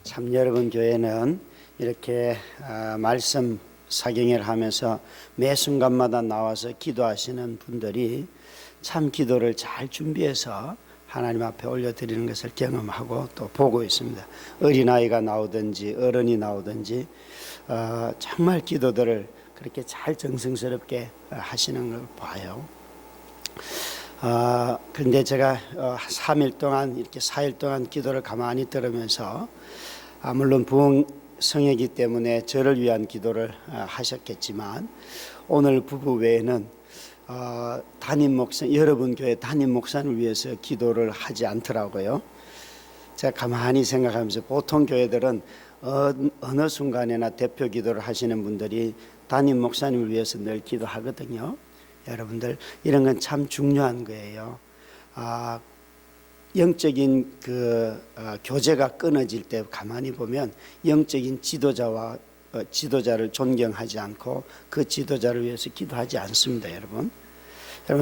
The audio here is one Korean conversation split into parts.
참 여러분 교회는 이렇게 말씀 사경회를 하면서 매 순간마다 나와서 기도하시는 분들이 참 기도를 잘 준비해서 하나님 앞에 올려드리는 것을 경험하고 또 보고 있습니다. 어린아이가 나오든지 어른이 나오든지 정말 기도들을 그렇게 잘 정성스럽게 하시는 걸 봐요. 그런데 제가 3일 동안 이렇게 4일 동안 기도를 가만히 들으면서 물론 부흥성회이기 때문에 저를 위한 기도를 하셨겠지만 오늘 부부 외에는 담임 목사, 여러분 교회 담임 목사를 위해서 기도를 하지 않더라고요. 제가 가만히 생각하면서 보통 교회들은 어느 순간에나 대표 기도를 하시는 분들이 담임 목사님을 위해서 늘 기도하거든요. 여러분들 이런 건 참 중요한 거예요. 영적인 교제가 끊어질 때 가만히 보면 영적인 지도자를 존경하지 않고 그 지도자를 위해서 기도하지 않습니다. 여러분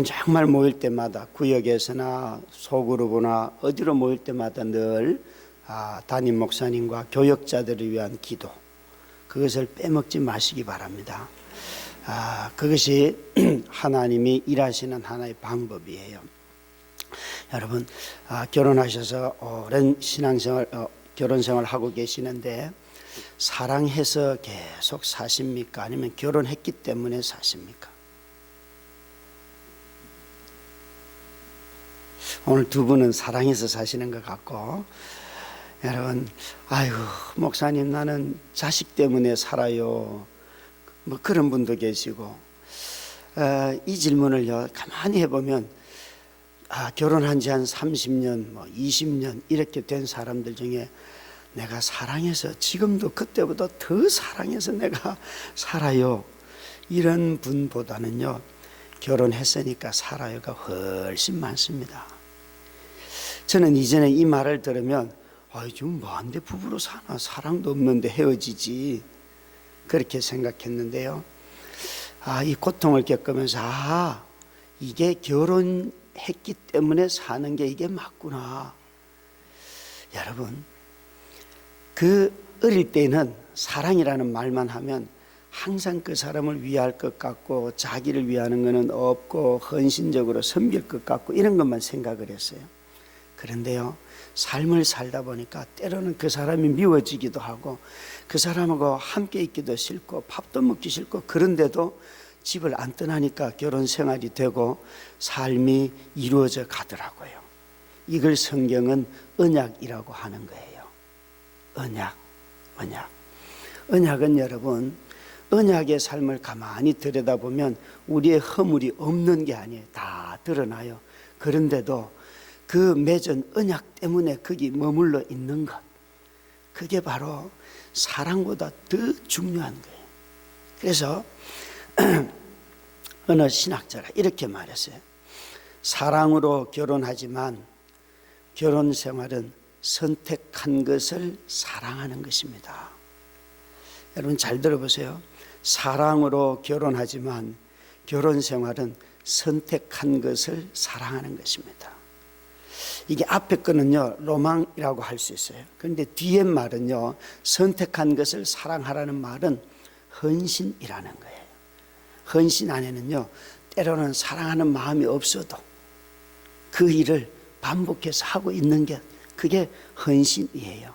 정말 모일 때마다 구역에서나 소그룹이나 어디로 모일 때마다 늘 담임 목사님과 교역자들을 위한 기도, 그것을 빼먹지 마시기 바랍니다. 그것이 하나님이 일하시는 하나의 방법이에요. 여러분 결혼하셔서 오랜 신앙생활 결혼생활 하고 계시는데 사랑해서 계속 사십니까? 아니면 결혼했기 때문에 사십니까? 오늘 두 분은 사랑해서 사시는 것 같고, 여러분 아이고 목사님 나는 자식 때문에 살아요, 뭐 그런 분도 계시고, 이 질문을요 가만히 해보면 결혼한 지 한 30년, 20년 이렇게 된 사람들 중에 내가 사랑해서 지금도 그때보다 더 사랑해서 내가 살아요, 이런 분보다는요 결혼했으니까 살아요가 훨씬 많습니다. 저는 이전에 이 말을 들으면 지금 뭐한데 부부로 사나, 사랑도 없는데 헤어지지, 그렇게 생각했는데요. 이 고통을 겪으면서 이게 결혼했기 때문에 사는 게 이게 맞구나. 여러분 어릴 때는 사랑이라는 말만 하면 항상 그 사람을 위할 것 같고 자기를 위하는 것은 없고 헌신적으로 섬길 것 같고 이런 것만 생각을 했어요. 그런데요 삶을 살다 보니까 때로는 그 사람이 미워지기도 하고 그 사람하고 함께 있기도 싫고 밥도 먹기 싫고, 그런데도 집을 안 떠나니까 결혼 생활이 되고 삶이 이루어져 가더라고요. 이걸 성경은 언약이라고 하는 거예요. 언약은 여러분, 언약의 삶을 가만히 들여다보면 우리의 허물이 없는 게 아니에요. 다 드러나요. 그런데도 그 맺은 언약 때문에 거기 머물러 있는 것, 그게 바로 사랑보다 더 중요한 거예요. 그래서 어느 신학자가 이렇게 말했어요. 사랑으로 결혼하지만 결혼 생활은 선택한 것을 사랑하는 것입니다. 여러분 잘 들어보세요. 사랑으로 결혼하지만 결혼 생활은 선택한 것을 사랑하는 것입니다. 이게 앞에 거는요 로망이라고 할 수 있어요. 그런데 뒤에 말은요, 선택한 것을 사랑하라는 말은 헌신이라는 거예요. 헌신 안에는요 때로는 사랑하는 마음이 없어도 그 일을 반복해서 하고 있는 게, 그게 헌신이에요.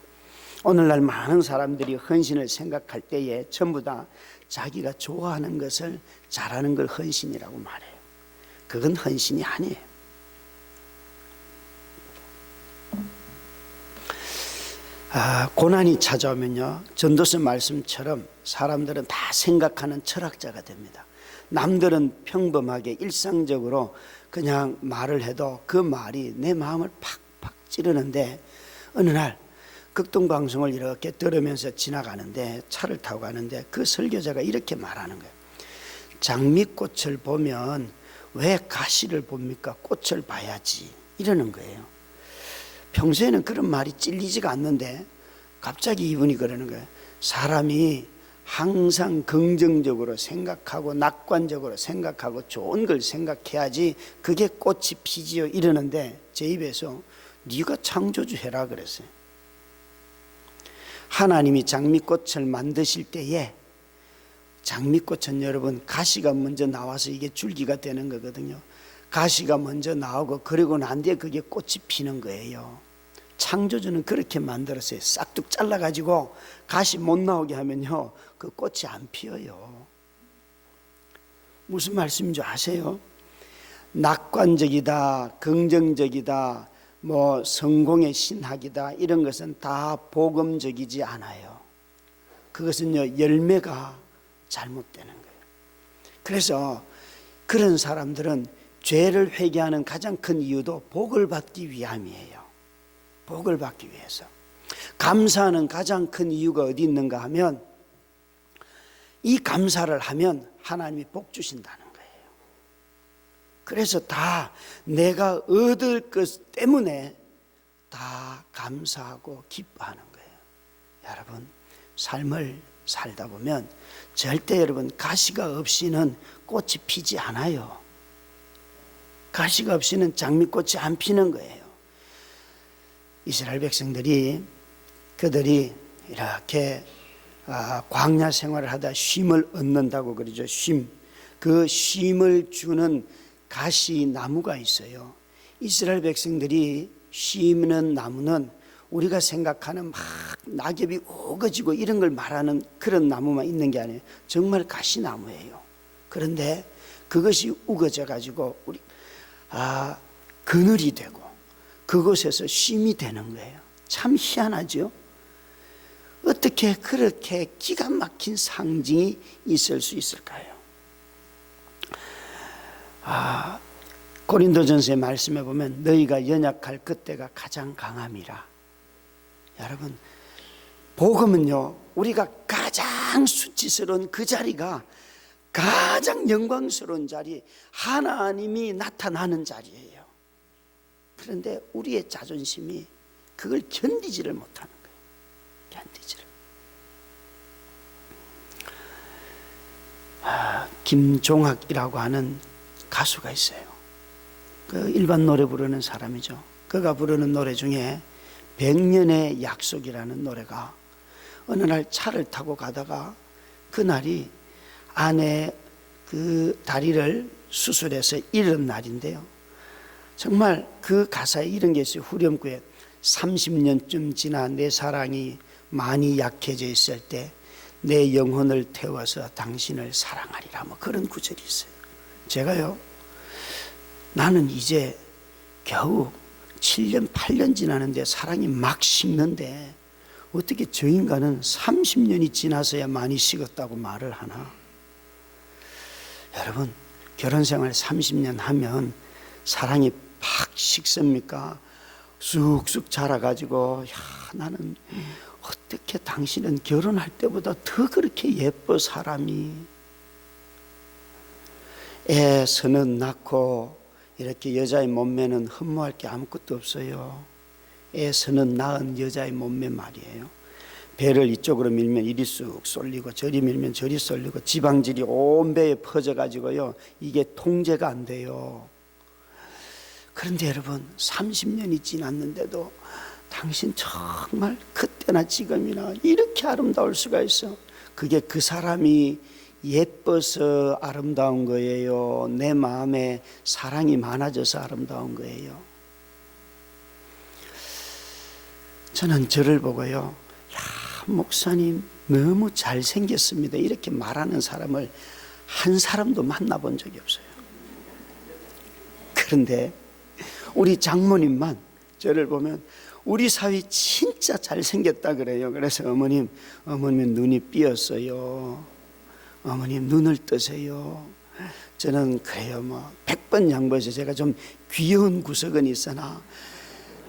오늘날 많은 사람들이 헌신을 생각할 때에 전부 다 자기가 좋아하는 것을 잘하는 걸 헌신이라고 말해요. 그건 헌신이 아니에요. 고난이 찾아오면요 전도서 말씀처럼 사람들은 다 생각하는 철학자가 됩니다. 남들은 평범하게 일상적으로 그냥 말을 해도 그 말이 내 마음을 팍팍 찌르는데, 어느 날 극동방송을 이렇게 들으면서 지나가는데, 차를 타고 가는데 그 설교자가 이렇게 말하는 거예요. 장미꽃을 보면 왜 가시를 봅니까? 꽃을 봐야지, 이러는 거예요. 평소에는 그런 말이 찔리지가 않는데 갑자기 이분이 그러는 거예요. 사람이 항상 긍정적으로 생각하고 낙관적으로 생각하고 좋은 걸 생각해야지 그게 꽃이 피지요, 이러는데 제 입에서 네가 창조주 해라 그랬어요. 하나님이 장미꽃을 만드실 때에 장미꽃은 여러분 가시가 먼저 나와서 이게 줄기가 되는 거거든요. 가시가 먼저 나오고 그리고 난 뒤에 그게 꽃이 피는 거예요. 창조주는 그렇게 만들었어요. 싹둑 잘라가지고 가시 못 나오게 하면요 그 꽃이 안 피어요. 무슨 말씀인 줄 아세요? 낙관적이다, 긍정적이다, 뭐 성공의 신학이다 이런 것은 다 복음적이지 않아요. 그것은요 열매가 잘못되는 거예요. 그래서 그런 사람들은 죄를 회개하는 가장 큰 이유도 복을 받기 위함이에요. 복을 받기 위해서. 감사하는 가장 큰 이유가 어디 있는가 하면 이 감사를 하면 하나님이 복 주신다는 거예요. 그래서 다 내가 얻을 것 때문에 다 감사하고 기뻐하는 거예요. 여러분 삶을 살다 보면 절대 여러분 가시가 없이는 꽃이 피지 않아요. 가시가 없이는 장미꽃이 안 피는 거예요. 이스라엘 백성들이 그들이 이렇게 광야 생활을 하다 쉼을 얻는다고 그러죠. 쉼. 그 쉼을 주는 가시 나무가 있어요. 이스라엘 백성들이 심는 나무는 우리가 생각하는 막 낙엽이 우거지고 이런 걸 말하는 그런 나무만 있는 게 아니에요. 정말 가시나무예요. 그런데 그것이 우거져 가지고 우리 그늘이 되고 그곳에서 쉼이 되는 거예요. 참 희한하죠. 어떻게 그렇게 기가 막힌 상징이 있을 수 있을까요? 고린도전서의 말씀에 보면 너희가 연약할 그때가 가장 강함이라. 여러분 복음은요 우리가 가장 수치스러운 그 자리가 가장 영광스러운 자리, 하나님이 나타나는 자리예요. 그런데 우리의 자존심이 그걸 견디지를 못하는 거예요. 견디지를. 김종학이라고 하는 가수가 있어요. 그 일반 노래 부르는 사람이죠. 그가 부르는 노래 중에 100년의 약속이라는 노래가 어느 날 차를 타고 가다가 그날이 아내 그 다리를 수술해서 잃은 날인데요. 정말 그 가사에 이런 게 있어요. 후렴구에 30년쯤 지나 내 사랑이 많이 약해져 있을 때 내 영혼을 태워서 당신을 사랑하리라, 뭐 그런 구절이 있어요. 제가요 나는 이제 겨우 7년 8년 지나는데 사랑이 막 식는데 어떻게 저 인간은 30년이 지나서야 많이 식었다고 말을 하나. 여러분 결혼생활 30년 하면 사랑이 팍 식습니까? 쑥쑥 자라가지고 나는 어떻게 당신은 결혼할 때보다 더 그렇게 예뻐 사람이. 애 서너 낳고 이렇게 여자의 몸매는 흠모할 게 아무것도 없어요. 애 서너 낳은 여자의 몸매 말이에요. 배를 이쪽으로 밀면 이리 쑥 쏠리고 저리 밀면 저리 쏠리고 지방질이 온 배에 퍼져가지고요 이게 통제가 안 돼요. 그런데 여러분 30년이 지났는데도 당신 정말 그때나 지금이나 이렇게 아름다울 수가 있어. 그게 그 사람이 예뻐서 아름다운 거예요? 내 마음에 사랑이 많아져서 아름다운 거예요? 저는 저를 보고요 목사님 너무 잘생겼습니다 이렇게 말하는 사람을 한 사람도 만나본 적이 없어요. 그런데 우리 장모님만 저를 보면 우리 사위 진짜 잘생겼다 그래요. 그래서 어머님 눈이 삐었어요. 어머님 눈을 뜨세요. 저는 그래요 100번 양보해서 제가 좀 귀여운 구석은 있으나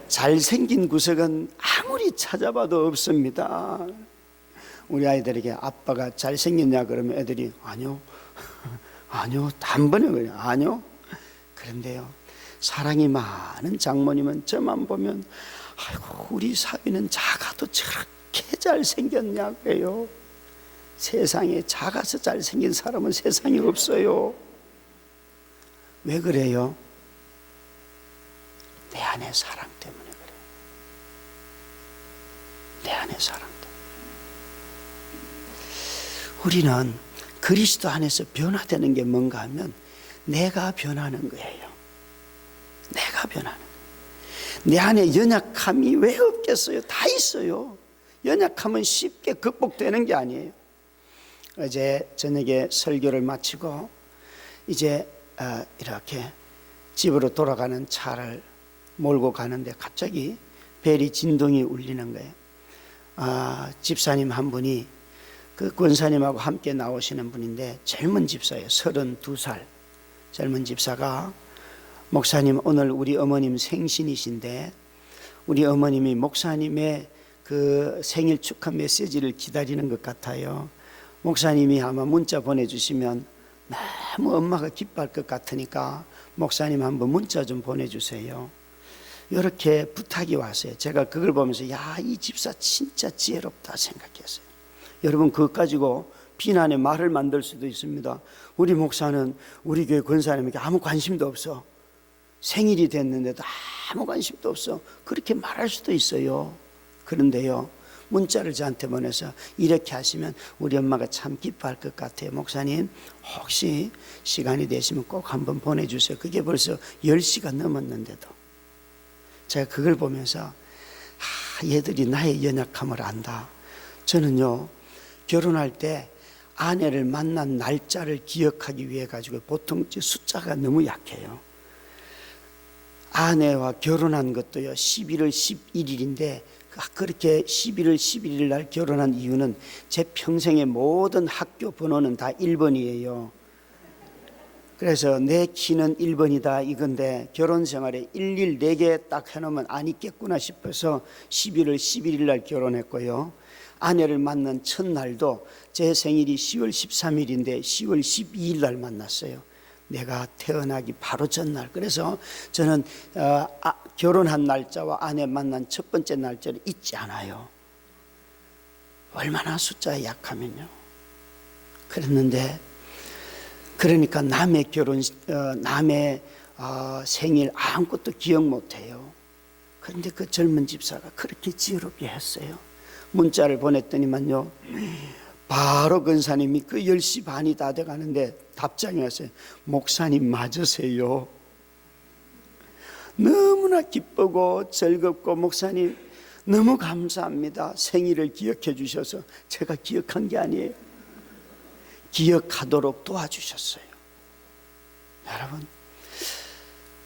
잘생긴 구석은 아무리 찾아봐도 없습니다. 우리 아이들에게 아빠가 잘생겼냐 그러면 애들이 아니요 단번에 그래요. 아니요. 그런데요 사랑이 많은 장모님은 저만 보면 아이고 우리 사위는 작아도 저렇게 잘생겼냐 그래요. 세상에 작아서 잘생긴 사람은 세상에 없어요. 왜 그래요? 내 안의 사랑 때문에 그래요. 내 안의 사랑 때문에. 우리는 그리스도 안에서 변화되는 게 뭔가 하면 내가 변하는 거예요. 내가 변하는 거예요. 내 안에 연약함이 왜 없겠어요? 다 있어요. 연약함은 쉽게 극복되는 게 아니에요. 어제 저녁에 설교를 마치고 이제 이렇게 집으로 돌아가는 차를 몰고 가는데 갑자기 벨이 진동이 울리는 거예요. 집사님 한 분이 그 권사님하고 함께 나오시는 분인데 젊은 집사예요. 32살 젊은 집사가, 목사님 오늘 우리 어머님 생신이신데 우리 어머님이 목사님의 그 생일 축하 메시지를 기다리는 것 같아요. 목사님이 아마 문자 보내주시면 너무 엄마가 기뻐할 것 같으니까 목사님 한번 문자 좀 보내주세요. 이렇게 부탁이 왔어요. 제가 그걸 보면서 야, 이 집사 진짜 지혜롭다 생각했어요. 여러분, 그것 가지고 비난의 말을 만들 수도 있습니다. 우리 목사는 우리 교회 권사님에게 아무 관심도 없어. 생일이 됐는데도 아무 관심도 없어. 그렇게 말할 수도 있어요. 그런데요, 문자를 저한테 보내서 이렇게 하시면 우리 엄마가 참 기뻐할 것 같아요. 목사님 혹시 시간이 되시면 꼭 한번 보내주세요. 그게 벌써 10시가 넘었는데도 제가 그걸 보면서 얘들이 나의 연약함을 안다. 저는요, 결혼할 때 아내를 만난 날짜를 기억하기 위해 가지고 보통 숫자가 너무 약해요. 아내와 결혼한 것도요 11월 11일인데 그렇게 11월 11일 날 결혼한 이유는 제 평생의 모든 학교 번호는 다 1번이에요. 그래서 내 키는 1번이다 이건데 결혼 생활에 11 4개 딱 해놓으면 안 있겠구나 싶어서 11월 11일 날 결혼했고요. 아내를 만난 첫날도 제 생일이 10월 13일인데 10월 12일 날 만났어요. 내가 태어나기 바로 전날. 그래서 저는 결혼한 날짜와 아내 만난 첫 번째 날짜를 잊지 않아요. 얼마나 숫자에 약하면요. 그랬는데 그러니까 남의 남의 생일 아무것도 기억 못해요. 그런데 그 젊은 집사가 그렇게 지혜롭게 했어요. 문자를 보냈더니만요, 바로 권사님이 그 10시 반이 다 돼가는데 답장이 왔어요. 목사님 맞으세요. 너무나 기쁘고 즐겁고, 목사님 너무 감사합니다. 생일을 기억해 주셔서. 제가 기억한 게 아니에요. 기억하도록 도와주셨어요. 여러분,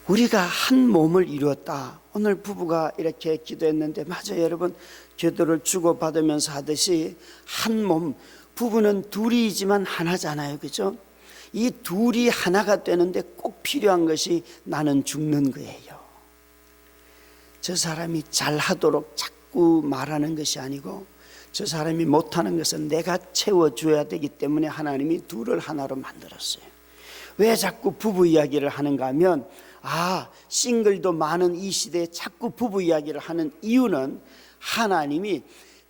우리가 한 몸을 이루었다. 오늘 부부가 이렇게 기도했는데 맞아요. 여러분, 기도를 주고받으면서 하듯이 한 몸, 부부는 둘이지만 하나잖아요. 그죠? 이 둘이 하나가 되는데 꼭 필요한 것이 나는 죽는 거예요. 저 사람이 잘하도록 자꾸 말하는 것이 아니고 저 사람이 못하는 것은 내가 채워줘야 되기 때문에 하나님이 둘을 하나로 만들었어요. 왜 자꾸 부부 이야기를 하는가 하면 싱글도 많은 이 시대에 자꾸 부부 이야기를 하는 이유는 하나님이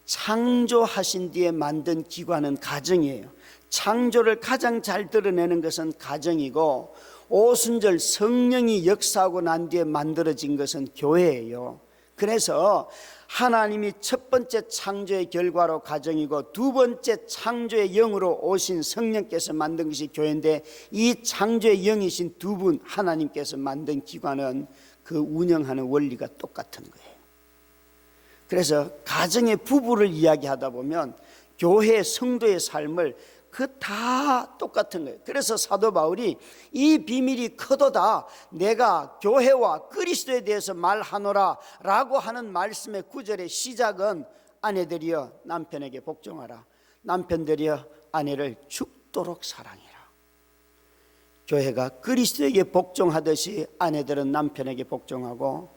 창조하신 뒤에 만든 기관은 가정이에요. 창조를 가장 잘 드러내는 것은 가정이고 오순절 성령이 역사하고 난 뒤에 만들어진 것은 교회예요. 그래서 하나님이 첫 번째 창조의 결과로 가정이고 두 번째 창조의 영으로 오신 성령께서 만든 것이 교회인데, 이 창조의 영이신 두 분 하나님께서 만든 기관은 그 운영하는 원리가 똑같은 거예요. 그래서 가정의 부부를 이야기하다 보면 교회 성도의 삶을 다 똑같은 거예요. 그래서 사도 바울이 이 비밀이 크도다 내가 교회와 그리스도에 대해서 말하노라 라고 하는 말씀의 구절의 시작은 아내들이여 남편에게 복종하라, 남편들이여 아내를 죽도록 사랑해라. 교회가 그리스도에게 복종하듯이 아내들은 남편에게 복종하고,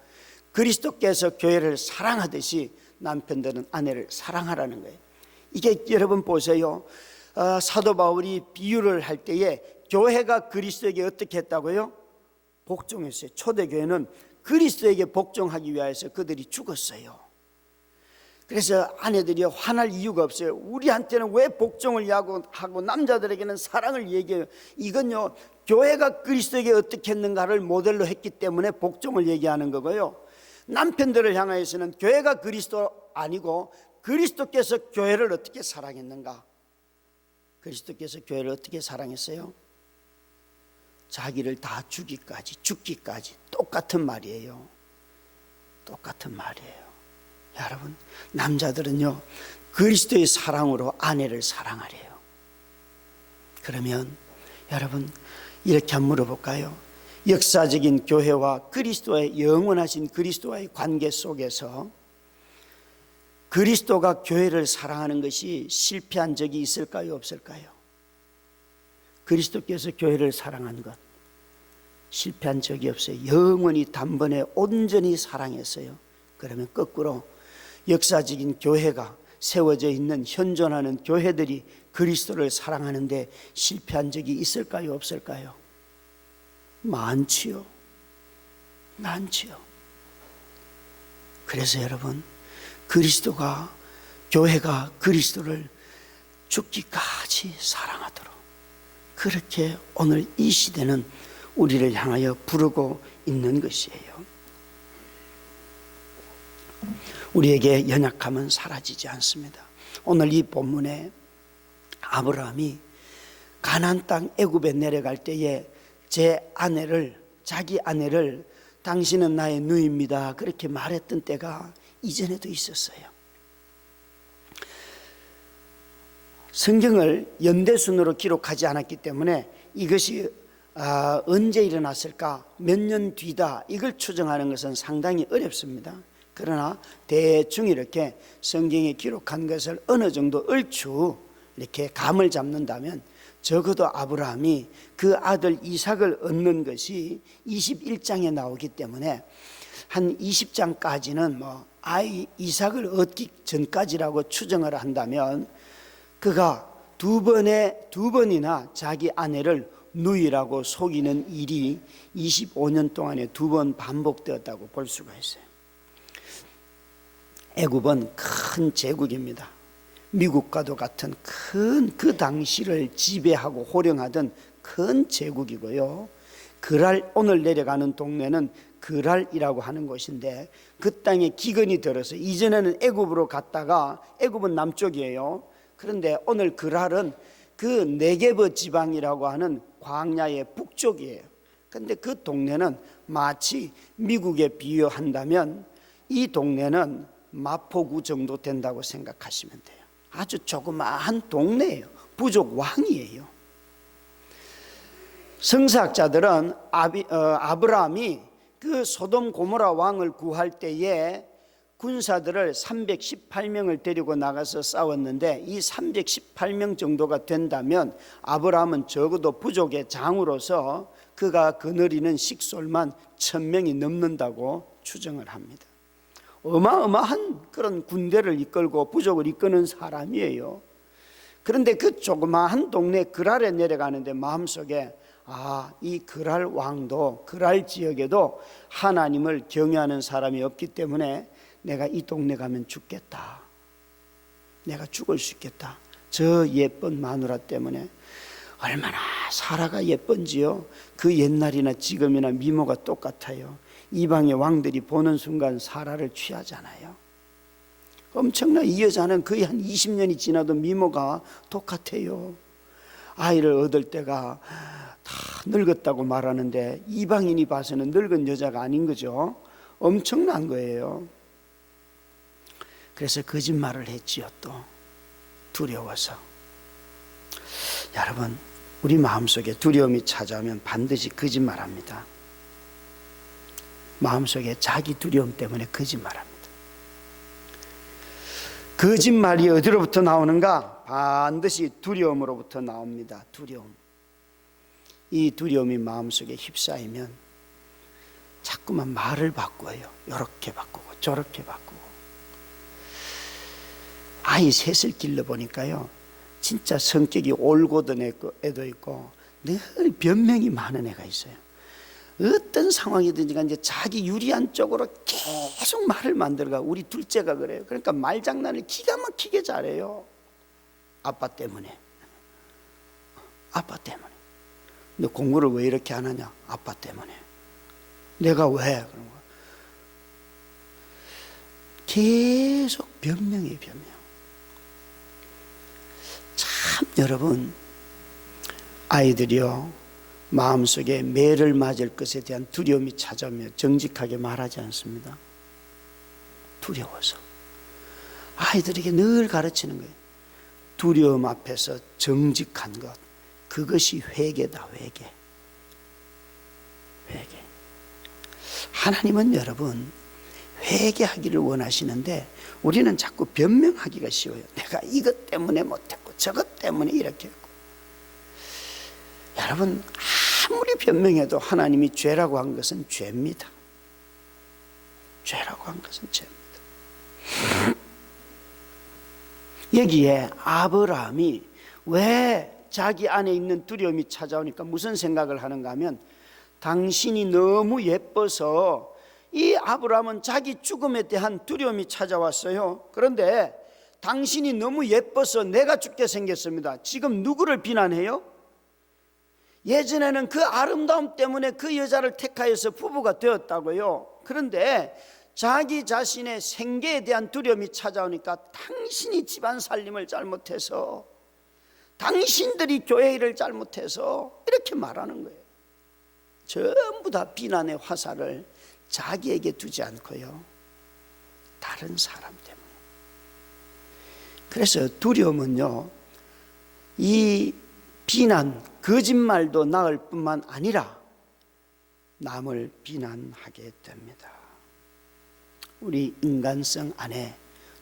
그리스도께서 교회를 사랑하듯이 남편들은 아내를 사랑하라는 거예요. 이게 여러분 보세요. 사도 바울이 비유를 할 때에 교회가 그리스도에게 어떻게 했다고요? 복종했어요. 초대교회는 그리스도에게 복종하기 위해서 그들이 죽었어요. 그래서 아내들이 화날 이유가 없어요. 우리한테는 왜 복종을 하고 남자들에게는 사랑을 얘기해요. 이건요, 교회가 그리스도에게 어떻게 했는가를 모델로 했기 때문에 복종을 얘기하는 거고요. 남편들을 향하여서는 교회가 그리스도 아니고 그리스도께서 교회를 어떻게 사랑했는가, 그리스도께서 교회를 어떻게 사랑했어요? 자기를 다 죽기까지 똑같은 말이에요. 똑같은 말이에요. 여러분, 남자들은요 그리스도의 사랑으로 아내를 사랑하래요. 그러면 여러분 이렇게 한번 물어볼까요? 역사적인 교회와 그리스도의 영원하신 그리스도와의 관계 속에서 그리스도가 교회를 사랑하는 것이 실패한 적이 있을까요? 없을까요? 그리스도께서 교회를 사랑한 것 실패한 적이 없어요. 영원히 단번에 온전히 사랑했어요. 그러면 거꾸로 역사적인 교회가 세워져 있는 현존하는 교회들이 그리스도를 사랑하는데 실패한 적이 있을까요? 없을까요? 많지요. 그래서 여러분, 교회가 그리스도를 죽기까지 사랑하도록 그렇게 오늘 이 시대는 우리를 향하여 부르고 있는 것이에요. 우리에게 연약함은 사라지지 않습니다. 오늘 이 본문에 아브라함이 가나안 땅 애굽에 내려갈 때에 자기 아내를 당신은 나의 누이입니다 그렇게 말했던 때가 이전에도 있었어요. 성경을 연대순으로 기록하지 않았기 때문에 이것이 언제 일어났을까, 몇 년 뒤다 이걸 추정하는 것은 상당히 어렵습니다. 그러나 대충 이렇게 성경에 기록한 것을 어느 정도 얼추 이렇게 감을 잡는다면 적어도 아브라함이 그 아들 이삭을 얻는 것이 21장에 나오기 때문에 한 20장까지는 이삭을 얻기 전까지라고 추정을 한다면 그가 두 번이나 자기 아내를 누이라고 속이는 일이 25년 동안에 2번 반복되었다고 볼 수가 있어요. 애굽은 큰 제국입니다. 미국과도 같은 큰 그 당시를 지배하고 호령하던 큰 제국이고요. 오늘 내려가는 동네는 그랄이라고 하는 곳인데 그 땅에 기근이 들어서 이전에는 애굽으로 갔다가 애굽은 남쪽이에요. 그런데 오늘 그랄은 그 네게브 지방이라고 하는 광야의 북쪽이에요. 그런데 그 동네는 마치 미국에 비유한다면 이 동네는 마포구 정도 된다고 생각하시면 돼요. 아주 조그마한 동네예요. 부족 왕이에요. 성서학자들은 아브라함이 그 소돔 고모라 왕을 구할 때에 군사들을 318명을 데리고 나가서 싸웠는데 이 318명 정도가 된다면 아브라함은 적어도 부족의 장으로서 그가 거느리는 식솔만 1000명이 넘는다고 추정을 합니다. 어마어마한 그런 군대를 이끌고 부족을 이끄는 사람이에요. 그런데 그 조그마한 동네 그랄에 내려가는데 마음속에 이 그랄 왕도 그랄 지역에도 하나님을 경외하는 사람이 없기 때문에 내가 이 동네 가면 죽겠다. 내가 죽을 수 있겠다. 저 예쁜 마누라 때문에. 얼마나 사라가 예쁜지요. 그 옛날이나 지금이나 미모가 똑같아요. 이방의 왕들이 보는 순간 사라를 취하잖아요. 엄청나. 이 여자는 거의 한 20년이 지나도 미모가 똑같아요. 아이를 얻을 때가 다 늙었다고 말하는데 이방인이 봐서는 늙은 여자가 아닌 거죠. 엄청난 거예요. 그래서 거짓말을 했지요. 또 두려워서. 여러분, 우리 마음속에 두려움이 찾아오면 반드시 거짓말합니다. 마음속에 자기 두려움 때문에 거짓말합니다. 거짓말이 어디로부터 나오는가? 반드시 두려움으로부터 나옵니다. 두려움. 이 두려움이 마음속에 휩싸이면 자꾸만 말을 바꿔요. 이렇게 바꾸고 저렇게 바꾸고. 아이 셋을 길러보니까요, 진짜 성격이 올곧은 애도 있고 늘 변명이 많은 애가 있어요. 어떤 상황이든지 이제 자기 유리한 쪽으로 계속 말을 만들어가. 우리 둘째가 그래요. 그러니까 말장난을 기가 막히게 잘해요. 아빠 때문에. 너 공부를 왜 이렇게 안 하냐? 아빠 때문에. 내가 왜? 그런 거. 계속 변명이에요, 변명. 여러분, 아이들이요, 마음속에 매를 맞을 것에 대한 두려움이 찾아오면 정직하게 말하지 않습니다. 두려워서. 아이들에게 늘 가르치는 거예요. 두려움 앞에서 정직한 것, 그것이 회개다. 회개. 하나님은 여러분 회개하기를 원하시는데 우리는 자꾸 변명하기가 쉬워요. 내가 이것 때문에 못했고 저것 때문에 이렇게 했고. 여러분, 아무리 변명해도 하나님이 죄라고 한 것은 죄입니다. 죄라고 한 것은 죄입니다. 여기에 아브라함이 왜 자기 안에 있는 두려움이 찾아오니까 무슨 생각을 하는가 하면, 당신이 너무 예뻐서 이 아브라함은 자기 죽음에 대한 두려움이 찾아왔어요. 그런데 당신이 너무 예뻐서 내가 죽게 생겼습니다. 지금 누구를 비난해요? 예전에는 그 아름다움 때문에 그 여자를 택하여서 부부가 되었다고요. 그런데 자기 자신의 생계에 대한 두려움이 찾아오니까 당신이 집안 살림을 잘못해서, 당신들이 교회 일을 잘못해서 이렇게 말하는 거예요. 전부 다 비난의 화살을 자기에게 두지 않고요, 다른 사람 때문에. 그래서 두려움은요, 이 비난, 거짓말도 나을 뿐만 아니라 남을 비난하게 됩니다. 우리 인간성 안에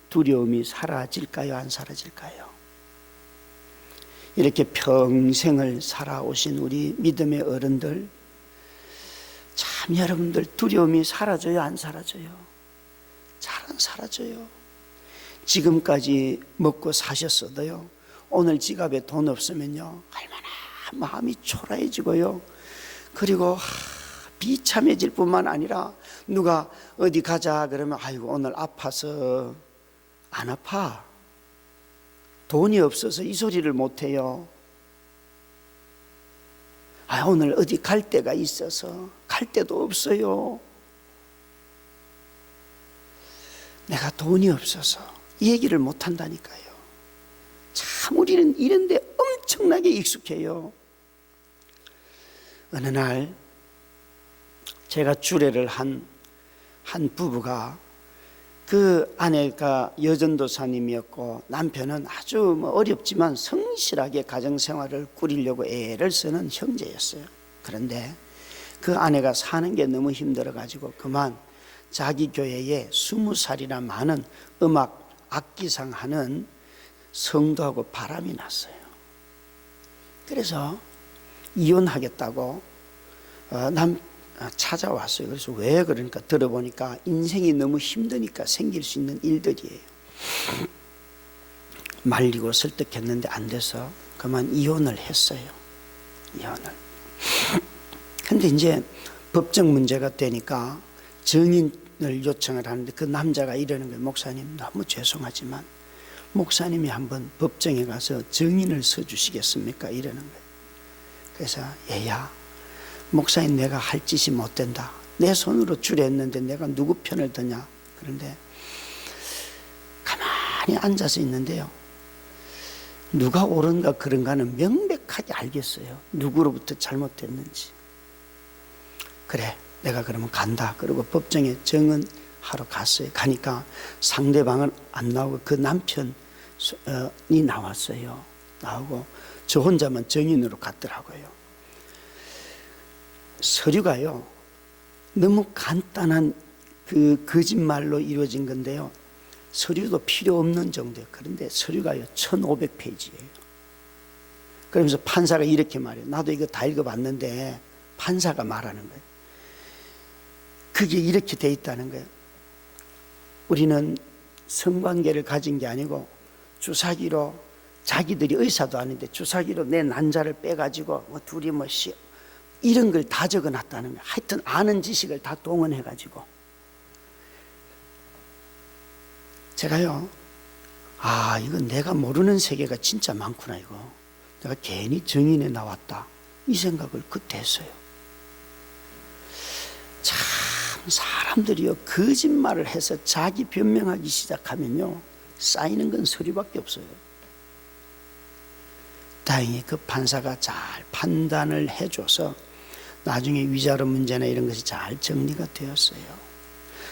두려움이 사라질까요, 안 사라질까요? 이렇게 평생을 살아오신 우리 믿음의 어른들, 참 여러분들 두려움이 사라져요, 안 사라져요? 잘 안 사라져요. 지금까지 먹고 사셨어도요, 오늘 지갑에 돈 없으면요 얼마나 마음이 초라해지고요, 그리고 비참해질 뿐만 아니라 누가 어디 가자 그러면 아이고 오늘 아파서. 안 아파. 돈이 없어서 이 소리를 못해요. 오늘 어디 갈 데가 있어서. 갈 데도 없어요. 내가 돈이 없어서 이 얘기를 못한다니까요. 참 우리는 이런 데 엄청나게 익숙해요. 어느 날 제가 주례를 한 부부가, 그 아내가 여전도사님이었고 남편은 아주 어렵지만 성실하게 가정생활을 꾸리려고 애를 쓰는 형제였어요. 그런데 그 아내가 사는 게 너무 힘들어가지고 그만 자기 교회에 20살이나 많은 음악 악기상 하는 성도하고 바람이 났어요. 그래서 이혼하겠다고 찾아왔어요. 그래서 왜 그러니까 들어보니까 인생이 너무 힘드니까 생길 수 있는 일들이에요. 말리고 설득했는데 안 돼서 그만 이혼을 했어요. 이혼을. 근데 이제 법적 문제가 되니까 증인을 요청을 하는데 그 남자가 이러는 거예요. 목사님, 너무 죄송하지만 목사님이 한번 법정에 가서 증인을 서주시겠습니까? 이러는 거예요. 그래서 얘야, 목사님 내가 할 짓이 못 된다. 내 손으로 주례했는데 내가 누구 편을 드냐. 그런데 가만히 앉아서 있는데요, 누가 옳은가 그런가는 명백하게 알겠어요. 누구로부터 잘못됐는지. 그래, 내가 그러면 간다. 그리고 법정에 증언하러 갔어요. 가니까 상대방은 안 나오고 그 남편이 나왔어요. 나오고 저 혼자만 증인으로 갔더라고요. 서류가요, 너무 간단한 그 거짓말로 이루어진 건데요, 서류도 필요 없는 정도예요. 그런데 서류가요 1500페이지예요. 그러면서 판사가 이렇게 말해요. 나도 이거 다 읽어봤는데 판사가 말하는 거예요. 그게 이렇게 돼 있다는 거예요. 우리는 성관계를 가진 게 아니고 주사기로, 자기들이 의사도 아닌데 주사기로 내 난자를 빼가지고 둘이 이런 걸 다 적어놨다는 거예요. 하여튼 아는 지식을 다 동원해가지고. 제가요, 이건 내가 모르는 세계가 진짜 많구나. 이거 내가 괜히 증인에 나왔다, 이 생각을 그때 했어요. 참 사람들이요, 거짓말을 해서 자기 변명하기 시작하면요 쌓이는 건 서류밖에 없어요. 다행히 그 판사가 잘 판단을 해줘서 나중에 위자료 문제나 이런 것이 잘 정리가 되었어요.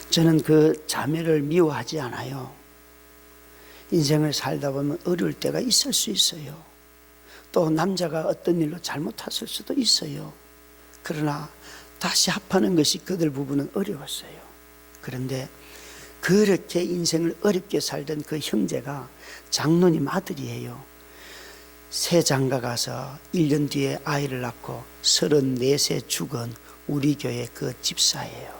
저는 그 자매를 미워하지 않아요. 인생을 살다 보면 어려울 때가 있을 수 있어요. 또 남자가 어떤 일로 잘못했을 수도 있어요. 그러나 다시 합하는 것이 그들 부부는 어려웠어요. 그런데 그렇게 인생을 어렵게 살던 그 형제가 장로님 아들이에요. 새 장가 가서 1년 뒤에 아이를 낳고 34세 죽은 우리 교회 그 집사예요.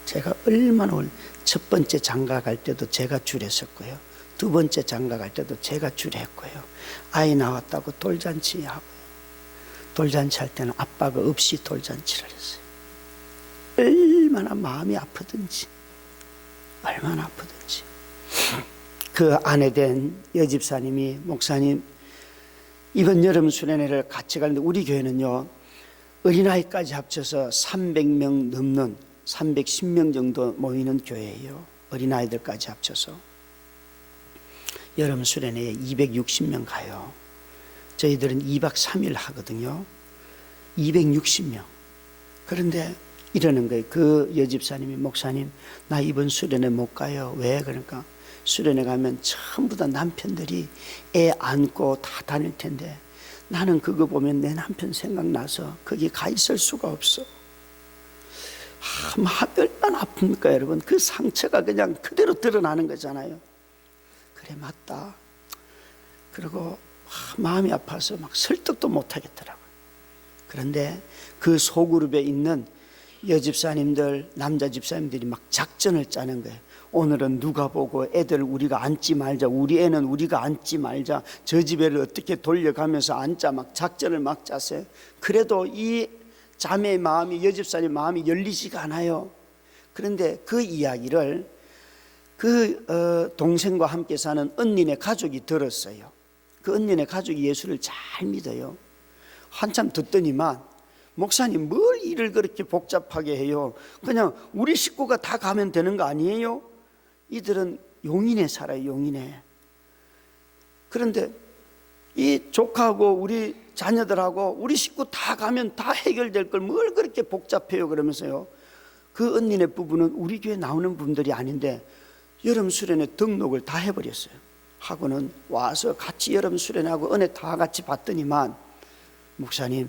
제가 얼마나 첫 번째 장가 갈 때도 제가 줄였었고요. 두 번째 장가 갈 때도 제가 줄였고요. 아이 나왔다고 돌잔치 하고요. 돌잔치 할 때는 아빠가 없이 돌잔치를 했어요. 얼마나 마음이 아프든지, 얼마나 아프든지. 그 아내 된 여집사님이 목사님 이번 여름 수련회를 같이 가는데 우리 교회는요 어린아이까지 합쳐서 300명 넘는 310명 정도 모이는 교회예요. 어린아이들까지 합쳐서 여름 수련회에 260명 가요. 저희들은 2박 3일 하거든요. 260명. 그런데 이러는 거예요. 그 여집사님이 목사님 나 이번 수련회 못 가요. 왜? 그러니까 수련회 가면 전부 다 남편들이 애 안고 다 다닐 텐데 나는 그거 보면 내 남편 생각나서 거기 가 있을 수가 없어. 얼마나 아픕니까 여러분. 그 상처가 그냥 그대로 드러나는 거잖아요. 그래 맞다. 그리고 마음이 아파서 막 설득도 못 하겠더라고요. 그런데 그 소그룹에 있는 여집사님들 남자 집사님들이 막 작전을 짜는 거예요. 오늘은 누가 보고 애들 우리가 앉지 말자, 우리 애는 우리가 앉지 말자, 저 집애를 어떻게 돌려가면서 앉자, 막 작전을 막 짰어요. 그래도 이 자매의 마음이, 여집사님 마음이 열리지가 않아요. 그런데 그 이야기를 그 동생과 함께 사는 언니네 가족이 들었어요. 그 언니네 가족이 예수를 잘 믿어요. 한참 듣더니만 목사님 뭘 일을 그렇게 복잡하게 해요. 그냥 우리 식구가 다 가면 되는 거 아니에요? 이들은 용인에 살아요. 용인에. 그런데 이 조카하고 우리 자녀들하고 우리 식구 다 가면 다 해결될 걸 뭘 그렇게 복잡해요. 그러면서요 그 언니네 부부는 우리 교회 나오는 분들이 아닌데 여름 수련회 등록을 다 해버렸어요. 하고는 와서 같이 여름 수련하고 은혜 다 같이 받더니만 목사님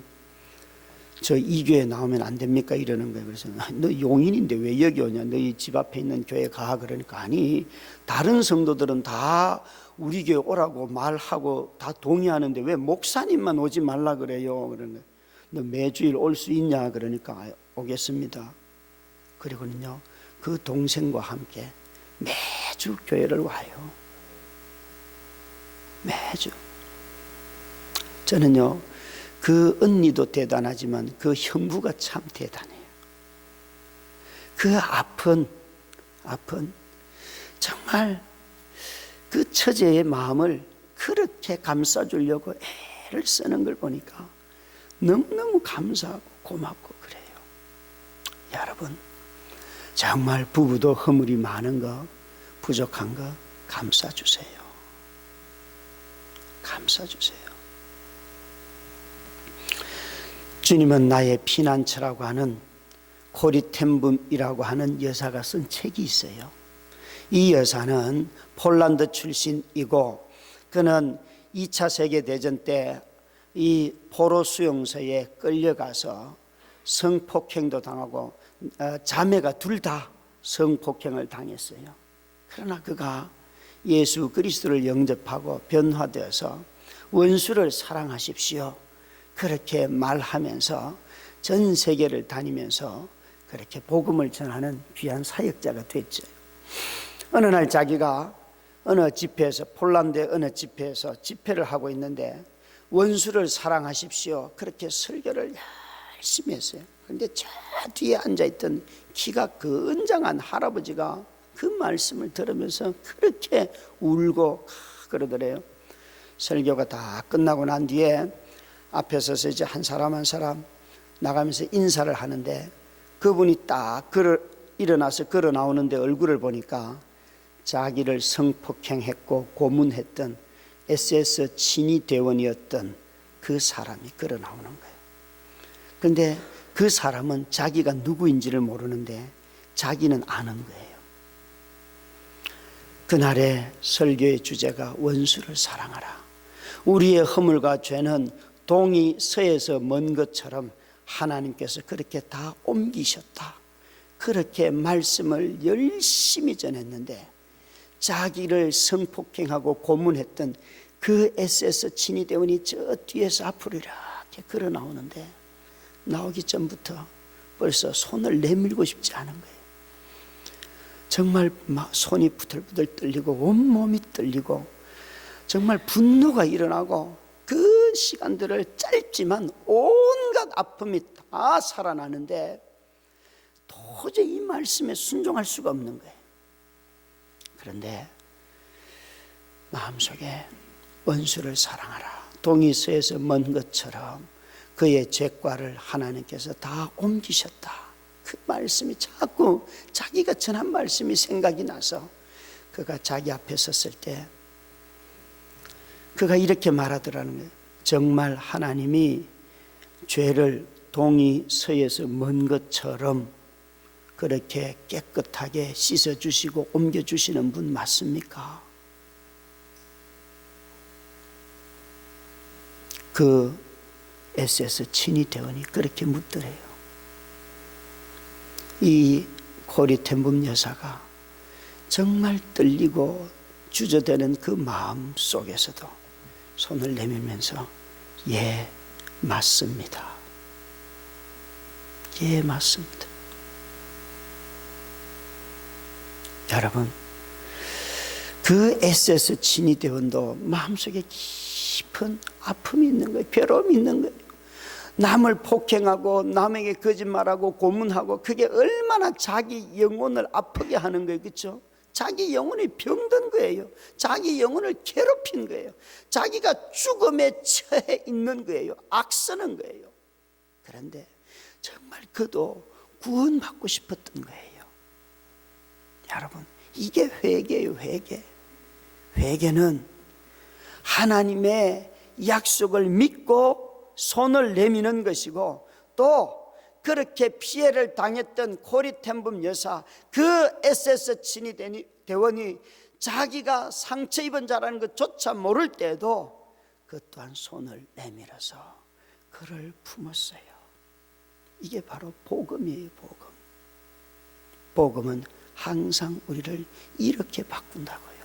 저 이 교회 나오면 안 됩니까? 이러는 거예요. 그래서 너 용인인데 왜 여기 오냐? 너희 집 앞에 있는 교회 가. 그러니까 아니 다른 성도들은 다 우리 교회 오라고 말하고 다 동의하는데 왜 목사님만 오지 말라 그래요? 그러는 거예요. 너 매주일 올 수 있냐? 그러니까 오겠습니다. 그리고는요 그 동생과 함께 매주 교회를 와요. 매주. 저는요 그 언니도 대단하지만 그 형부가 참 대단해요. 그 아픈 정말 그 처제의 마음을 그렇게 감싸주려고 애를 쓰는 걸 보니까 너무너무 감사하고 고맙고 그래요. 여러분 정말 부부도 허물이 많은 거 부족한 거 감싸주세요. 감싸주세요. 주님은 나의 피난처라고 하는 코리 텐붐이라고 하는 여사가 쓴 책이 있어요. 이 여사는 폴란드 출신이고 그는 2차 세계대전 때 이 포로 수용소에 끌려가서 성폭행도 당하고 자매가 둘 다 성폭행을 당했어요. 그러나 그가 예수 그리스도를 영접하고 변화되어서 원수를 사랑하십시오 그렇게 말하면서 전 세계를 다니면서 그렇게 복음을 전하는 귀한 사역자가 됐죠. 어느 날 자기가 어느 집회에서 폴란드의 어느 집회에서 집회를 하고 있는데 원수를 사랑하십시오 그렇게 설교를 열심히 했어요. 그런데 저 뒤에 앉아있던 키가 건장한 할아버지가 그 말씀을 들으면서 그렇게 울고 그러더래요. 설교가 다 끝나고 난 뒤에 앞에 서서 이제 한 사람 한 사람 나가면서 인사를 하는데 그분이 딱 일어나서 걸어 나오는데 얼굴을 보니까 자기를 성폭행했고 고문했던 SS 친위 대원이었던 그 사람이 걸어 나오는 거예요. 그런데 그 사람은 자기가 누구인지를 모르는데 자기는 아는 거예요. 그날의 설교의 주제가 원수를 사랑하라. 우리의 허물과 죄는 동이 서에서 먼 것처럼 하나님께서 그렇게 다 옮기셨다. 그렇게 말씀을 열심히 전했는데 자기를 성폭행하고 고문했던 그 SS 친위대원이 저 뒤에서 앞으로 이렇게 걸어 나오는데 나오기 전부터 벌써 손을 내밀고 싶지 않은 거예요. 정말 막 손이 부들부들 떨리고 온몸이 떨리고 정말 분노가 일어나고 그 시간들을 짧지만 온갖 아픔이 다 살아나는데 도저히 이 말씀에 순종할 수가 없는 거예요. 그런데 마음속에 원수를 사랑하라. 동이 서에서 먼 것처럼 그의 죄과를 하나님께서 다 옮기셨다. 그 말씀이 자꾸 자기가 전한 말씀이 생각이 나서 그가 자기 앞에 섰을 때 그가 이렇게 말하더라는 거예요. 정말 하나님이 죄를 동이 서에서 먼 것처럼 그렇게 깨끗하게 씻어주시고 옮겨주시는 분 맞습니까? 그 SS 친위대원이 그렇게 묻더래요. 이 코리텐붐 여사가 정말 떨리고 주저되는 그 마음 속에서도 손을 내밀면서 예, 맞습니다. 예, 맞습니다. 여러분, 그 SS 친위대원도 마음속에 깊은 아픔이 있는 거예요. 괴로움이 있는 거예요. 남을 폭행하고 남에게 거짓말하고 고문하고 그게 얼마나 자기 영혼을 아프게 하는 거예요. 그렇죠? 자기 영혼이 병든 거예요. 자기 영혼을 괴롭힌 거예요. 자기가 죽음에 처해 있는 거예요. 악쓰는 거예요. 그런데 정말 그도 구원받고 싶었던 거예요. 여러분, 이게 회개예요. 회개. 회개는 하나님의 약속을 믿고 손을 내미는 것이고 또 그렇게 피해를 당했던 코리텐붐 여사 그 SS 친위대원이 자기가 상처 입은 자라는 것조차 모를 때도 그 또한 손을 내밀어서 그를 품었어요. 이게 바로 복음이에요. 복음. 복음은 항상 우리를 이렇게 바꾼다고요.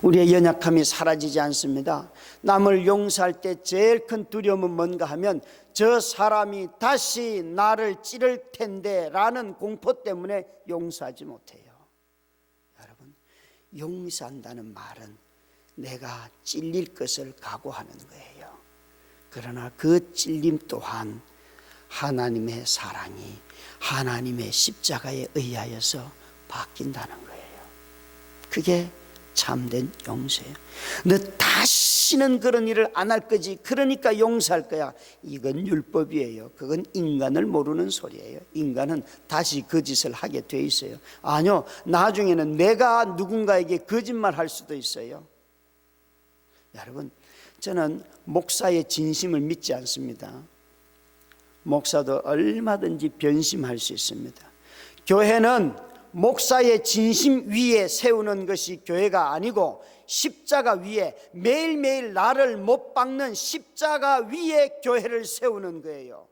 우리의 연약함이 사라지지 않습니다. 남을 용서할 때 제일 큰 두려움은 뭔가 하면 저 사람이 다시 나를 찌를 텐데 라는 공포 때문에 용서하지 못해요. 여러분, 용서한다는 말은 내가 찔릴 것을 각오하는 거예요. 그러나 그 찔림 또한 하나님의 사랑이 하나님의 십자가에 의하여서 바뀐다는 거예요. 그게 참된 용서예요. 너 다시는 그런 일을 안 할 거지, 그러니까 용서할 거야. 이건 율법이에요. 그건 인간을 모르는 소리예요. 인간은 다시 그 짓을 하게 돼 있어요. 아니요, 나중에는 내가 누군가에게 거짓말할 수도 있어요. 여러분, 저는 목사의 진심을 믿지 않습니다. 목사도 얼마든지 변심할 수 있습니다. 교회는 목사의 진심 위에 세우는 것이 교회가 아니고 십자가 위에, 매일매일 나를 못 박는 십자가 위에 교회를 세우는 거예요.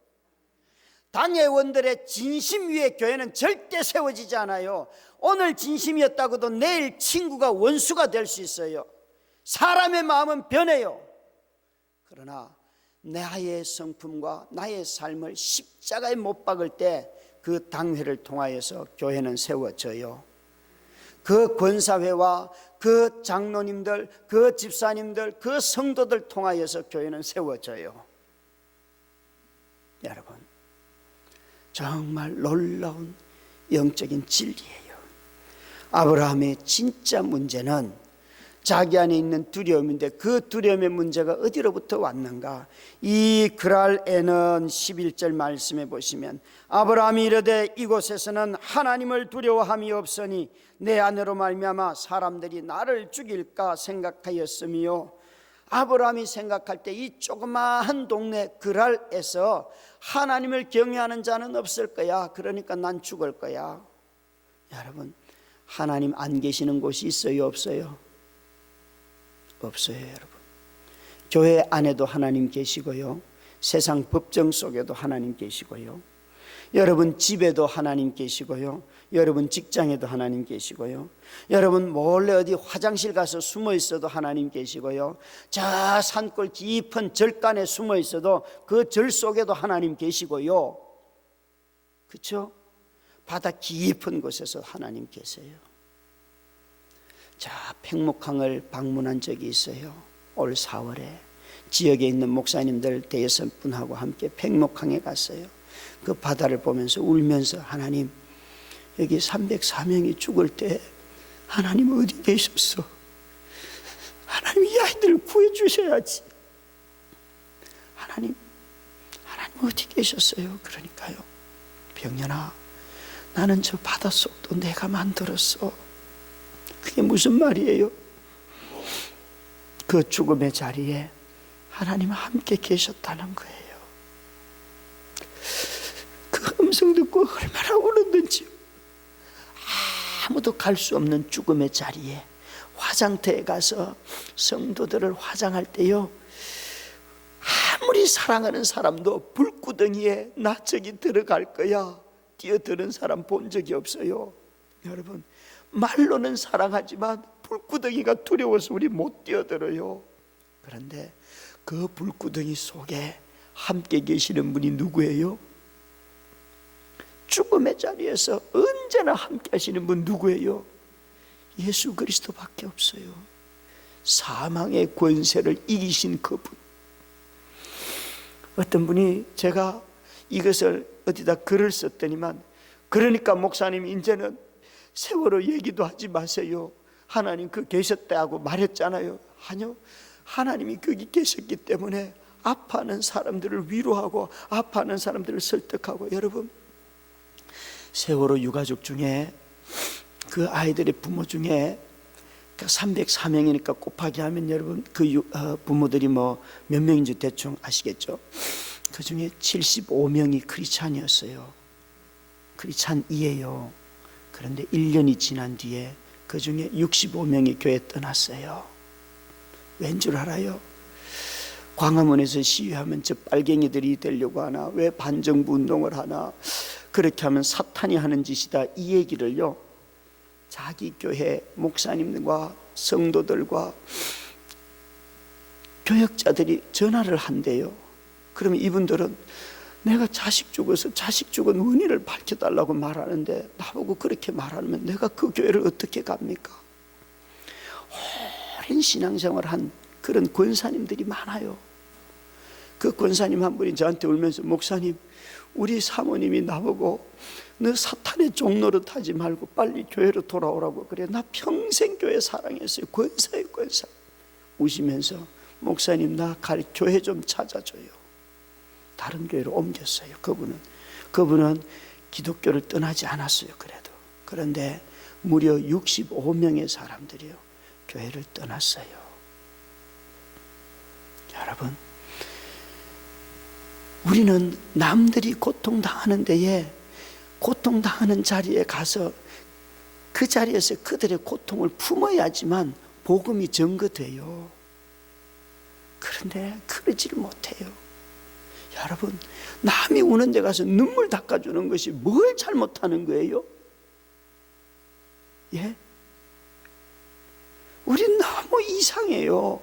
당회원들의 진심 위에 교회는 절대 세워지지 않아요. 오늘 진심이었다고도 내일 친구가 원수가 될 수 있어요. 사람의 마음은 변해요. 그러나 나의 성품과 나의 삶을 십자가에 못 박을 때 그 당회를 통하여서 교회는 세워져요. 그 권사회와 그 장로님들, 그 집사님들, 그 성도들 통하여서 교회는 세워져요. 여러분, 정말 놀라운 영적인 진리예요. 아브라함의 진짜 문제는 자기 안에 있는 두려움인데 그 두려움의 문제가 어디로부터 왔는가? 이 그랄에는 11절 말씀에 보시면 아브라함이 이르되 이곳에서는 하나님을 두려워함이 없으니 내 안으로 말미암아 사람들이 나를 죽일까 생각하였으며, 아브라함이 생각할 때 이 조그마한 동네 그랄에서 하나님을 경외하는 자는 없을 거야. 그러니까 난 죽을 거야. 여러분, 하나님 안 계시는 곳이 있어요, 없어요? 없어요, 여러분. 교회 안에도 하나님 계시고요, 세상 법정 속에도 하나님 계시고요, 여러분 집에도 하나님 계시고요, 여러분 직장에도 하나님 계시고요, 여러분 몰래 어디 화장실 가서 숨어 있어도 하나님 계시고요, 저 산골 깊은 절간에 숨어 있어도 그 절 속에도 하나님 계시고요, 그렇죠? 바다 깊은 곳에서 하나님 계세요. 자, 팽목항을 방문한 적이 있어요. 올 4월에 지역에 있는 목사님들 5분하고 함께 팽목항에 갔어요. 그 바다를 보면서 울면서, 하나님, 여기 304명이 죽을 때 하나님 어디 계셨어? 하나님, 이 아이들을 구해주셔야지. 하나님 어디 계셨어요? 그러니까요, 병년아, 나는 저 바닷속도 내가 만들었어. 그게 무슨 말이에요? 그 죽음의 자리에 하나님 함께 계셨다는 거예요. 그 음성 듣고 얼마나 울었는지요. 아무도 갈 수 없는 죽음의 자리에 화장터에 가서 성도들을 화장할 때요, 아무리 사랑하는 사람도 불구덩이에 나 저기 들어갈 거야 뛰어드는 사람 본 적이 없어요. 여러분, 말로는 사랑하지만 불구덩이가 두려워서 우리 못 뛰어들어요. 그런데 그 불구덩이 속에 함께 계시는 분이 누구예요? 죽음의 자리에서 언제나 함께 하시는 분 누구예요? 예수 그리스도밖에 없어요. 사망의 권세를 이기신 그분. 어떤 분이, 제가 이것을 어디다 글을 썼더니만, 그러니까 목사님 이제는 세월호 얘기도 하지 마세요. 하나님 그 계셨다고 말했잖아요. 아니요, 하나님이 거기 계셨기 때문에 아파하는 사람들을 위로하고 아파하는 사람들을 설득하고. 여러분, 세월호 유가족 중에 그 아이들의 부모 중에 304명이니까 곱하기 하면 여러분 그 부모들이 뭐 몇 명인지 대충 아시겠죠? 그 중에 75명이 크리스찬이었어요. 크리스찬이에요. 그런데 1년이 지난 뒤에 그 중에 65명이 교회 떠났어요. 왠 줄 알아요? 광화문에서 시위하면 저 빨갱이들이 되려고 하나, 왜 반정부 운동을 하나, 그렇게 하면 사탄이 하는 짓이다, 이 얘기를요 자기 교회 목사님들과 성도들과 교역자들이 전화를 한대요. 그러면 이분들은 내가 자식 죽어서 자식 죽은 원인을 밝혀달라고 말하는데, 나보고 그렇게 말하면 내가 그 교회를 어떻게 갑니까? 오랜 신앙생활을 한 그런 권사님들이 많아요. 그 권사님 한 분이 저한테 울면서, 목사님, 우리 사모님이 나보고 너 사탄의 종노릇 하지 말고 빨리 교회로 돌아오라고 그래. 나 평생 교회 사랑했어요. 권사예요, 권사. 우시면서, 목사님, 나 갈 교회 좀 찾아줘요. 다른 교회로 옮겼어요. 그분은 기독교를 떠나지 않았어요. 그런데 무려 65명의 사람들이요 교회를 떠났어요. 여러분, 우리는 남들이 고통당하는 데에, 고통당하는 자리에 가서 그 자리에서 그들의 고통을 품어야지만 복음이 전거돼요. 그런데 그러지를 못해요. 여러분, 남이 우는 데 가서 눈물 닦아주는 것이 뭘 잘못하는 거예요? 예? 우린 너무 이상해요.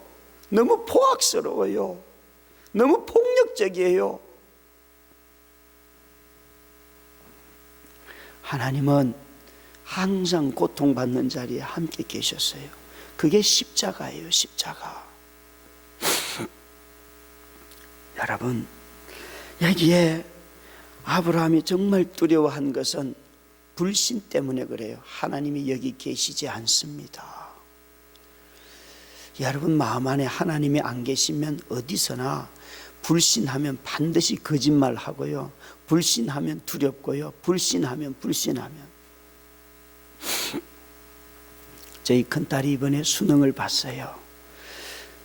너무 포악스러워요. 너무 폭력적이에요. 하나님은 항상 고통받는 자리에 함께 계셨어요. 그게 십자가예요, 십자가. 여러분, 여기에 아브라함이 정말 두려워한 것은 불신 때문에 그래요. 하나님이 여기 계시지 않습니다. 여러분 마음 안에 하나님이 안 계시면 어디서나 불신하면 반드시 거짓말하고요, 불신하면 두렵고요, 불신하면 저희 큰딸이 이번에 수능을 봤어요.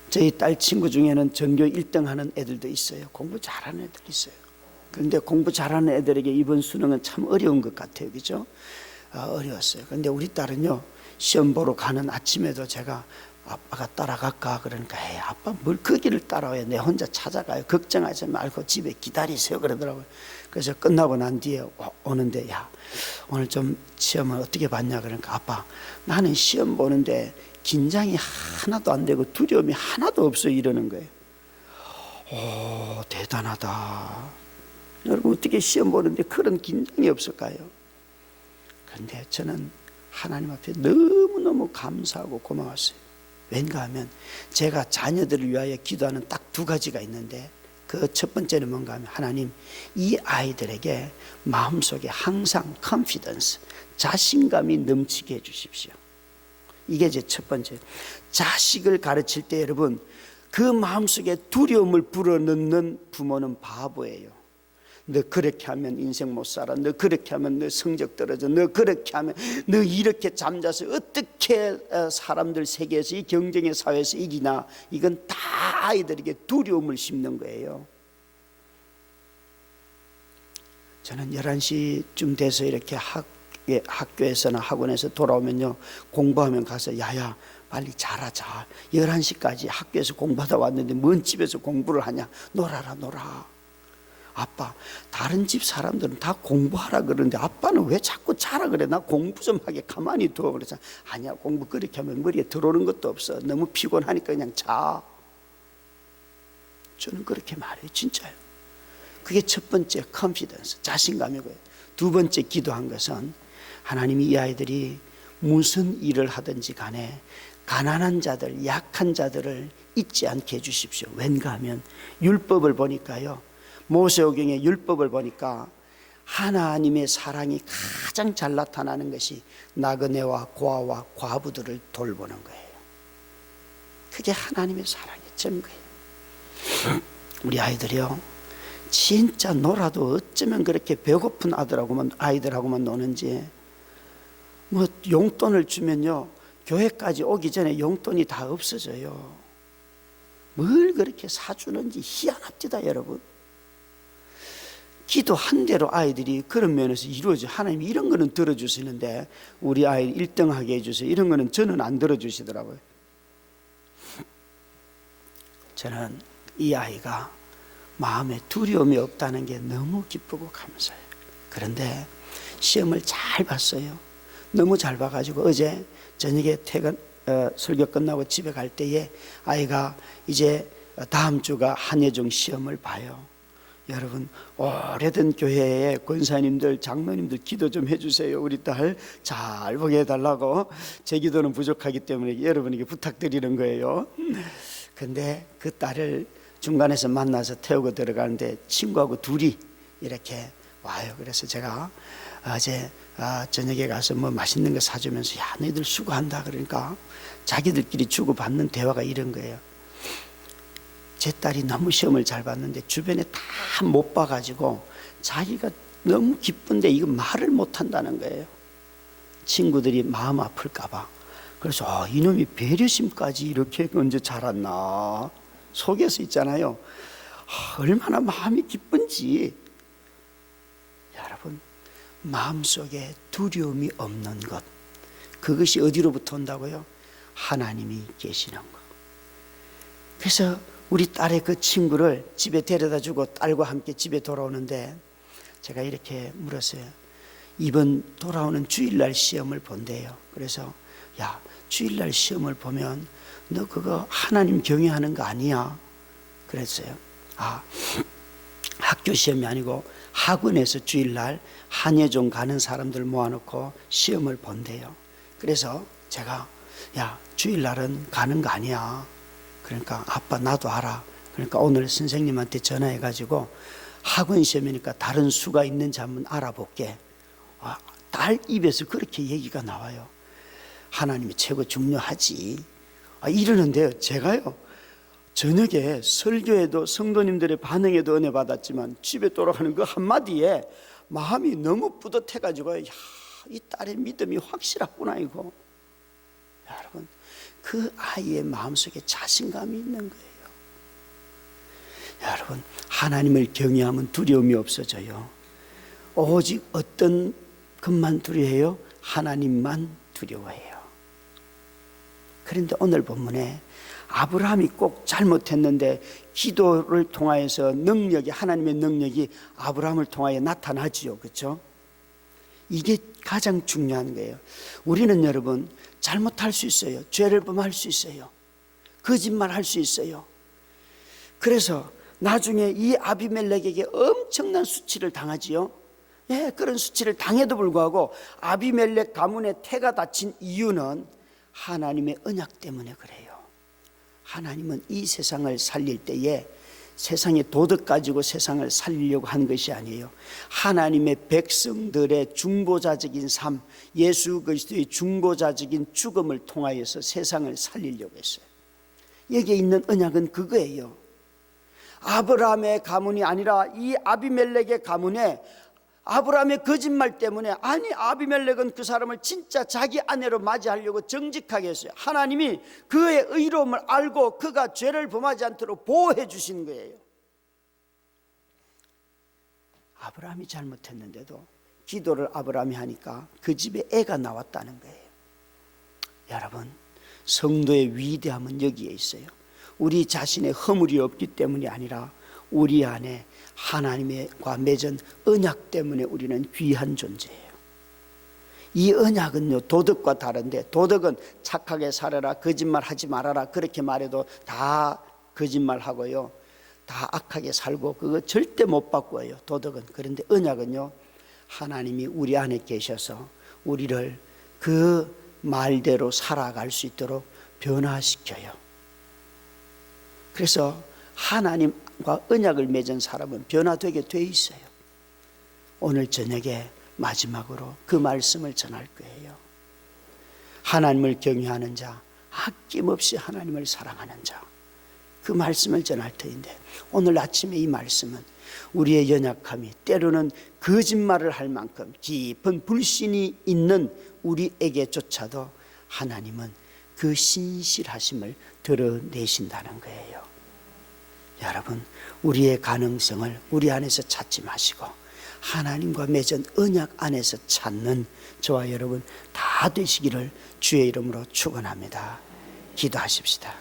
저희 딸 친구 중에는 전교 1등 하는 애들도 있어요. 공부 잘하는 애들 있어요. 그런데 공부 잘하는 애들에게 이번 수능은 참 어려운 것 같아요. 그죠? 어려웠어요. 그런데 우리 딸은요, 시험 보러 가는 아침에도 제가 아빠가 따라갈까? 그러니까 에이, 아빠 뭘 그 길을 따라와요. 내 혼자 찾아가요. 걱정하지 말고 집에 기다리세요. 그러더라고요. 그래서 끝나고 난 뒤에 오는데, 야, 오늘 좀 시험을 어떻게 봤냐? 그러니까 아빠, 나는 시험 보는데 긴장이 하나도 안 되고 두려움이 하나도 없어, 이러는 거예요. 오, 대단하다. 여러분 어떻게 시험 보는데 그런 긴장이 없을까요? 그런데 저는 하나님 앞에 너무너무 감사하고 고마웠어요. 왠가 하면 제가 자녀들을 위하여 기도하는 딱 두 가지가 있는데, 그 첫 번째는 뭔가 하면, 하나님, 이 아이들에게 마음속에 항상 confidence, 자신감이 넘치게 해주십시오. 이게 제 첫 번째. 자식을 가르칠 때 여러분, 그 마음속에 두려움을 불어넣는 부모는 바보예요. 너 그렇게 하면 인생 못 살아, 너 그렇게 하면 너 성적 떨어져, 너 그렇게 하면 너 이렇게 잠자서 어떻게 사람들 세계에서 이 경쟁의 사회에서 이기나. 이건 다 아이들에게 두려움을 심는 거예요. 저는 11시쯤 돼서 이렇게 학교에서나 학원에서 돌아오면요, 공부하면 가서 야야 빨리 자라자. 11시까지 학교에서 공부하다 왔는데 뭔 집에서 공부를 하냐. 놀아라 놀아. 아빠, 다른 집 사람들은 다 공부하라 그러는데 아빠는 왜 자꾸 자라 그래? 나 공부 좀 하게 가만히 두어. 그래서 아니야, 공부 그렇게 하면 머리에 들어오는 것도 없어. 너무 피곤하니까 그냥 자. 저는 그렇게 말해요. 진짜요. 그게 첫 번째 컨피던스, 자신감이고요. 두 번째 기도한 것은, 하나님이 이 아이들이 무슨 일을 하든지 간에 가난한 자들, 약한 자들을 잊지 않게 해주십시오. 왠가 하면 율법을 보니까요, 모세오경의 율법을 보니까 하나님의 사랑이 가장 잘 나타나는 것이 나그네와 고아와 과부들을 돌보는 거예요. 그게 하나님의 사랑의 증거예요. 우리 아이들이요, 진짜 놀아도 어쩌면 그렇게 배고픈 아이들하고만 노는지, 뭐 용돈을 주면요, 교회까지 오기 전에 용돈이 다 없어져요. 뭘 그렇게 사주는지 희한합니다, 여러분. 기도한 대로 아이들이 그런 면에서 이루어져. 하나님이 이런 거는 들어주시는데 우리 아이 1등하게 해주세요, 이런 거는 저는 안 들어주시더라고요. 저는 이 아이가 마음에 두려움이 없다는 게 너무 기쁘고 감사해요. 그런데 시험을 잘 봤어요. 너무 잘 봐가지고 어제 저녁에 설교 끝나고 집에 갈 때에 아이가 이제 다음 주가 한예종 시험을 봐요. 여러분, 오래된 교회의 권사님들, 장로님들 기도 좀 해주세요. 우리 딸 잘 보게 해달라고. 제 기도는 부족하기 때문에 여러분에게 부탁드리는 거예요. 근데 그 딸을 중간에서 만나서 태우고 들어가는데 친구하고 둘이 이렇게 와요. 그래서 제가 어제 저녁에 가서 뭐 맛있는 거 사주면서, 야, 너희들 수고한다. 그러니까 자기들끼리 주고받는 대화가 이런 거예요. 제 딸이 너무 시험을 잘 봤는데 주변에 다 못 봐가지고 자기가 너무 기쁜데 이거 말을 못 한다는 거예요. 친구들이 마음 아플까봐. 그래서 이놈이 배려심까지 이렇게 언제 자랐나 속에서 있잖아요. 얼마나 마음이 기쁜지. 여러분, 마음속에 두려움이 없는 것, 그것이 어디로부터 온다고요? 하나님이 계시는 것. 그래서 우리 딸의 그 친구를 집에 데려다 주고 딸과 함께 집에 돌아오는데 제가 이렇게 물었어요. 이번 돌아오는 주일날 시험을 본대요. 그래서 야, 주일날 시험을 보면 너 그거 하나님 경외하는 거 아니야? 그랬어요. 학교 시험이 아니고 학원에서 주일날 한예종 가는 사람들 모아놓고 시험을 본대요. 그래서 제가 야, 주일날은 가는 거 아니야. 그러니까 아빠 나도 알아. 그러니까 오늘 선생님한테 전화해가지고 학원 시험이니까 다른 수가 있는지 한번 알아볼게. 딸 입에서 그렇게 얘기가 나와요. 하나님이 최고 중요하지. 이러는데요, 제가요 저녁에 설교에도 성도님들의 반응에도 은혜 받았지만 집에 돌아가는 그 한마디에 마음이 너무 뿌듯해가지고, 이 딸의 믿음이 확실하구나 이거. 여러분, 그 아이의 마음속에 자신감이 있는 거예요. 여러분, 하나님을 경외하면 두려움이 없어져요. 오직 어떤 것만 두려워해요? 하나님만 두려워해요. 그런데 오늘 본문에 아브라함이 꼭 잘못했는데 기도를 통하여서 능력이, 하나님의 능력이 아브라함을 통하여 나타나지요. 그렇죠? 이게 가장 중요한 거예요. 우리는 여러분 잘못할 수 있어요. 죄를 범할 수 있어요. 거짓말할 수 있어요. 그래서 나중에 이 아비멜렉에게 엄청난 수치를 당하지요. 예, 그런 수치를 당해도 불구하고 아비멜렉 가문의 태가 닫힌 이유는 하나님의 언약 때문에 그래요. 하나님은 이 세상을 살릴 때에 세상의 도덕 가지고 세상을 살리려고 한 것이 아니에요. 하나님의 백성들의 중보자적인 삶, 예수 그리스도의 중보자적인 죽음을 통하여서 세상을 살리려고 했어요. 여기에 있는 언약은 그거예요. 아브라함의 가문이 아니라 이 아비멜렉의 가문에 아브라함의 거짓말 때문에, 아니 아비멜렉은 그 사람을 진짜 자기 아내로 맞이하려고 정직하게 했어요. 하나님이 그의 의로움을 알고 그가 죄를 범하지 않도록 보호해 주신 거예요. 아브라함이 잘못했는데도 기도를 아브라함이 하니까 그 집에 애가 나왔다는 거예요. 여러분, 성도의 위대함은 여기에 있어요. 우리 자신의 허물이 없기 때문이 아니라 우리 안에 하나님과 맺은 언약 때문에 우리는 귀한 존재예요. 이 언약은요, 도덕과 다른데, 도덕은 착하게 살아라, 거짓말하지 말아라, 그렇게 말해도 다 거짓말하고요, 다 악하게 살고 그거 절대 못 바꿔요, 도덕은. 그런데 언약은요, 하나님이 우리 안에 계셔서 우리를 그 말대로 살아갈 수 있도록 변화시켜요. 그래서 하나님과 언약을 맺은 사람은 변화되게 돼 있어요. 오늘 저녁에 마지막으로 그 말씀을 전할 거예요. 하나님을 경외하는 자, 아낌없이 하나님을 사랑하는 자, 그 말씀을 전할 터인데, 오늘 아침에 이 말씀은 우리의 연약함이, 때로는 거짓말을 할 만큼 깊은 불신이 있는 우리에게조차도 하나님은 그 신실하심을 드러내신다는 거예요. 여러분, 우리의 가능성을 우리 안에서 찾지 마시고 하나님과 맺은 언약 안에서 찾는 저와 여러분 다 되시기를 주의 이름으로 축원합니다. 기도하십시다.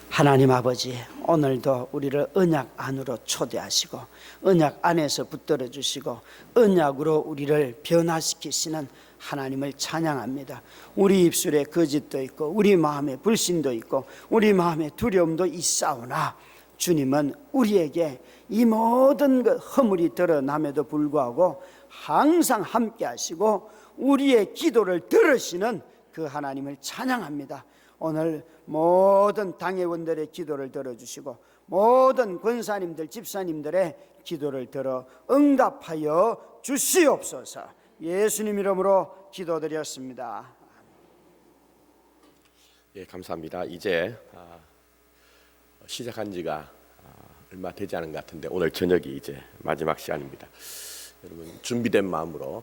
하나님 아버지, 오늘도 우리를 언약 안으로 초대하시고 언약 안에서 붙들어 주시고 언약으로 우리를 변화시키시는 하나님을 찬양합니다. 우리 입술에 거짓도 있고 우리 마음에 불신도 있고 우리 마음에 두려움도 있사오나 주님은 우리에게 이 모든 것 허물이 드러남에도 불구하고 항상 함께 하시고 우리의 기도를 들으시는 그 하나님을 찬양합니다. 오늘 모든 당회원들의 기도를 들어주시고 모든 권사님들, 집사님들의 기도를 들어 응답하여 주시옵소서. 예수님 이름으로 기도드렸습니다. 예, 감사합니다. 이제 시작한 지가 얼마 되지 않은 것 같은데 오늘 저녁이 이제 마지막 시간입니다. 여러분 준비된 마음으로